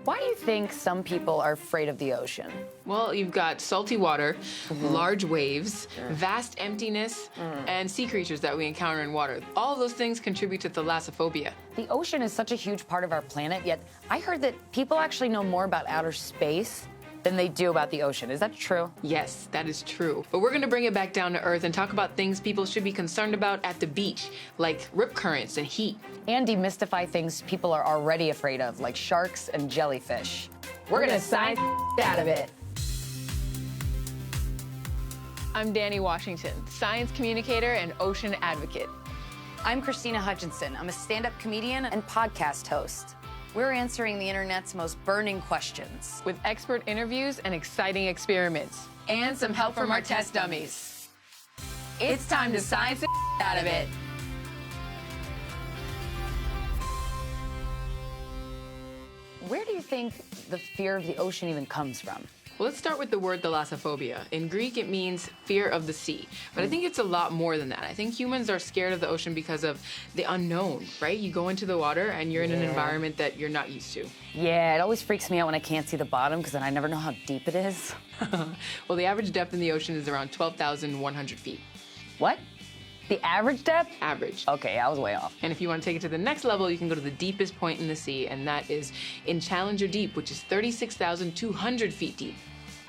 Why do you think some people are afraid of the ocean? Well, you've got salty water, large waves, vast emptiness, and sea creatures that we encounter in water. All of those things contribute to thalassophobia. The ocean is such a huge part of our planet, yet I heard that people actually know more about outer space than they do about the ocean. Is that true? Yes, that is true. But we're gonna bring it back down to earth and talk about things people should be concerned about at the beach, like rip currents and heat. And demystify things people are already afraid of, like sharks and jellyfish. We're gonna science out of it. I'm Danni Washington, science communicator and ocean advocate. I'm Christina Hutchinson. I'm a stand-up comedian and podcast host. We're answering the internet's most burning questions. With expert interviews and exciting experiments. And some help from our test dummies. It's time to science out of it. Where do you think the fear of the ocean even comes from? Well, let's start with the word thalassophobia. In Greek, it means fear of the sea. But I think it's a lot more than that. I think humans are scared of the ocean because of the unknown, right? You go into the water and you're in an environment that you're not used to. Yeah, it always freaks me out when I can't see the bottom because then I never know how deep it is. Well, the average depth in the ocean is around 12,100 feet. What? The average depth? Average. Okay, I was way off. And if you want to take it to the next level, you can go to the deepest point in the sea, and that is in Challenger Deep, which is 36,200 feet deep.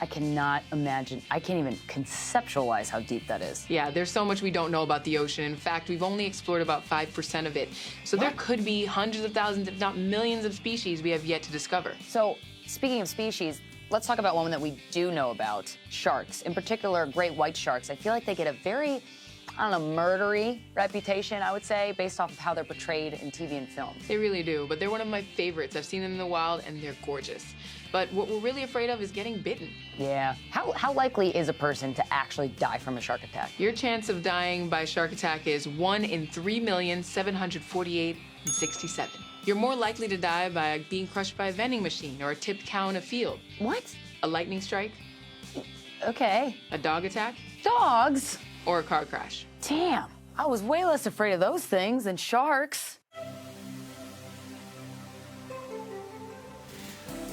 I cannot imagine. I can't even conceptualize how deep that is. Yeah, there's so much we don't know about the ocean. In fact, we've only explored about 5% of it. So there could be hundreds of thousands, if not millions of species we have yet to discover. So, speaking of species, let's talk about one that we do know about, sharks. In particular, great white sharks. I feel like they get a very, I don't know, murdery reputation, I would say, based off of how they're portrayed in TV and film. They really do, but they're one of my favorites. I've seen them in the wild, and they're gorgeous. But what we're really afraid of is getting bitten. Yeah. How likely is a person to actually die from a shark attack? Your chance of dying by a shark attack is 1 in 3,748,067. You're more likely to die by being crushed by a vending machine or a tipped cow in a field. What? A lightning strike, Okay. a dog attack, Dogs? or a car crash. Damn. I was way less afraid of those things than sharks.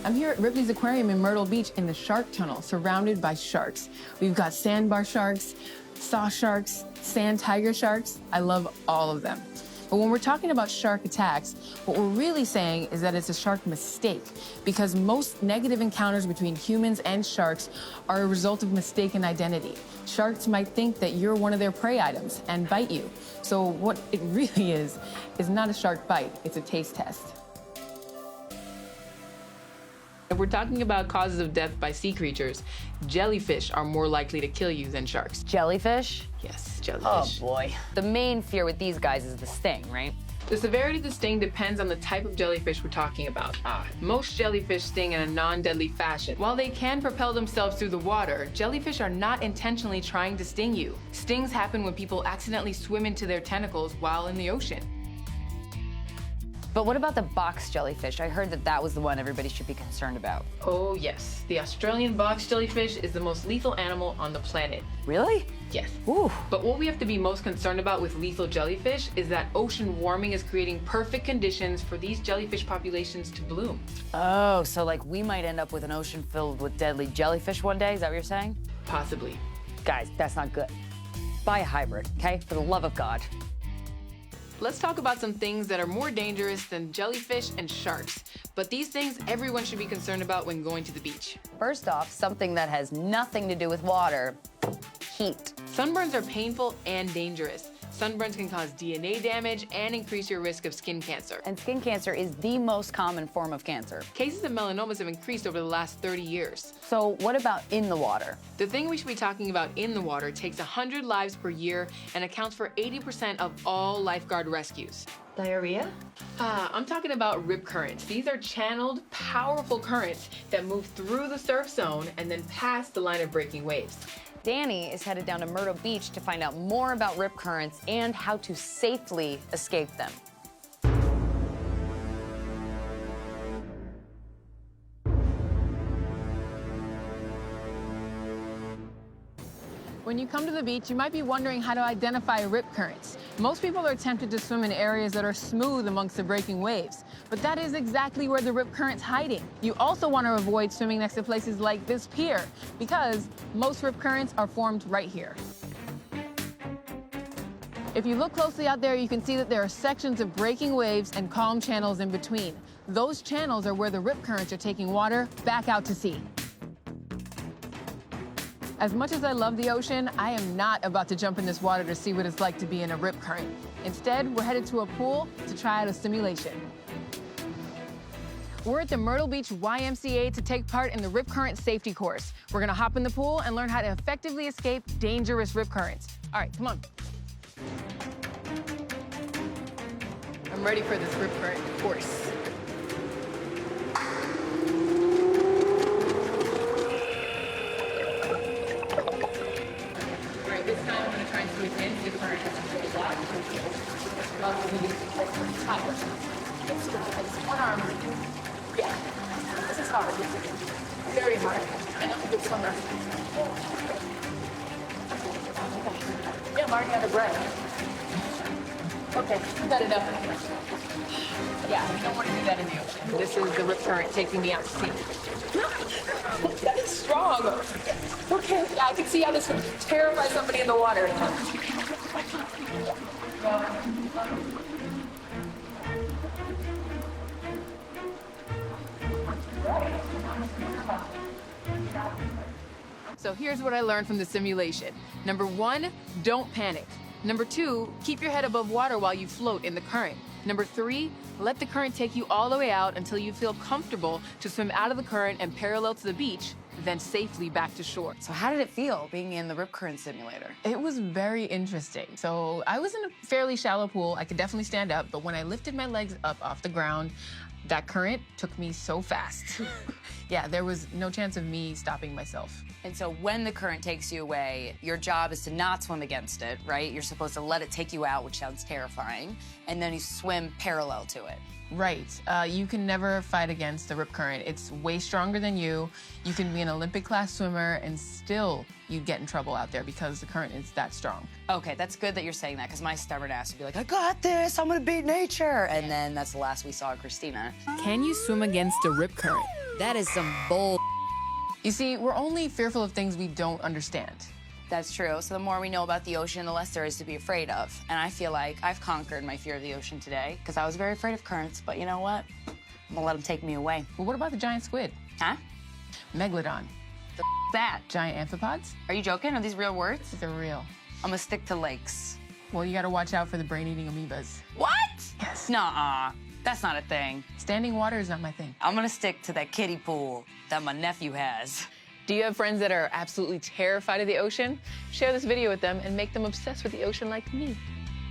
I'm here at Ripley's Aquarium in Myrtle Beach in the shark tunnel, surrounded by sharks. We've got sandbar sharks, saw sharks, sand tiger sharks. I love all of them. But when we're talking about shark attacks, what we're really saying is that it's a shark mistake, because most negative encounters between humans and sharks are a result of mistaken identity. Sharks might think that you're one of their prey items and bite you. So what it really is not a shark bite, it's a taste test. If we're talking about causes of death by sea creatures, jellyfish are more likely to kill you than sharks. Jellyfish? Yes, Oh jellyfish. boy. The main fear with these guys is the sting, right? The severity of the sting depends on the type of jellyfish we're talking about. Most jellyfish sting in a non-deadly fashion. While they can propel themselves through the water, jellyfish are not intentionally trying to sting you. Stings happen when people accidentally swim into their tentacles while in the ocean. But what about the box jellyfish? I heard that was the one everybody should be concerned about. Oh yes, the Australian box jellyfish is the most lethal animal on the planet. Really? Yes. Ooh. But what we have to be most concerned about with lethal jellyfish is that ocean warming is creating perfect conditions for these jellyfish populations to bloom. Oh, so like we might end up with an ocean filled with deadly jellyfish one day? Is that what you're saying? Possibly. Guys, that's not good. Buy a hybrid, okay? For the love of God. Let's talk about some things that are more dangerous than jellyfish and sharks. But these things everyone should be concerned about when going to the beach. First off, something that has nothing to do with water, heat. Sunburns are painful and dangerous. Sunburns can cause DNA damage and increase your risk of skin cancer. And skin cancer is the most common form of cancer. Cases of melanomas have increased over the last 30 years. So what about in the water? The thing we should be talking about in the water takes 100 lives per year and accounts for 80% of all lifeguard rescues. Diarrhea? I'm talking about rip currents. These are channeled, powerful currents that move through the surf zone and then past the line of breaking waves. Danni is headed down to Myrtle Beach to find out more about rip currents and how to safely escape them. When When you come to the beach, you might be wondering how to identify rip currents. Most people are tempted to swim in areas that are smooth amongst the breaking waves, but that is exactly where the rip current's hiding. You also want to avoid swimming next to places like this pier, because most rip currents are formed right here. If you look closely out there, you can see that there are sections of breaking waves and calm channels in between. Those channels are where the rip currents are taking water back out to sea. As much as I love the ocean, I am not about to jump in this water to see what it's like to be in a rip current. Instead, we're headed to a pool to try out a simulation. We're at the Myrtle Beach YMCA to take part in the rip current safety course. We're gonna hop in the pool and learn how to effectively escape dangerous rip currents. All right, come on. I'm ready for this rip current course. This time I'm going to try and swim into the current as a block. One arm. Yeah. This is hard. Very hard. I know I'm a good swimmer. Yeah, I'm already out of breath. Okay, you got enough. Yeah, you don't want to do that in the ocean. This is the rip current taking me out to sea. That is strong. Okay, yeah, I can see how this would terrify somebody in the water. So here's what I learned from the simulation. Number 1, don't panic. Number 2, keep your head above water while you float in the current. Number 3, let the current take you all the way out until you feel comfortable to swim out of the current and parallel to the beach, then safely back to shore. So how did it feel being in the rip current simulator? It was very interesting. So I was in a fairly shallow pool. I could definitely stand up, but when I lifted my legs up off the ground, that current took me so fast. Yeah, there was no chance of me stopping myself. And so when the current takes you away, your job is to not swim against it, right? You're supposed to let it take you out, which sounds terrifying, and then you swim parallel to it. Right. You can never fight against the rip current. It's way stronger than you. You can be an Olympic-class swimmer and still you'd get in trouble out there because the current is that strong. Okay, that's good that you're saying that, because my stubborn ass would be like, I got this, I'm gonna beat nature. And then that's the last we saw of Christina. Can you swim against a rip current? That is some bull. You see, we're only fearful of things we don't understand. That's true. So the more we know about the ocean, the less there is to be afraid of. And I feel like I've conquered my fear of the ocean today, because I was very afraid of currents, but you know what? I'm gonna let them take me away. Well, what about the giant squid? Huh? Megalodon. That? Giant amphipods? Are you joking? Are these real words? They're real. I'm gonna stick to lakes. Well, you gotta watch out for the brain-eating amoebas. What? Yes. Nuh-uh. That's not a thing. Standing water is not my thing. I'm gonna stick to that kiddie pool that my nephew has. Do you have friends that are absolutely terrified of the ocean? Share this video with them and make them obsessed with the ocean like me.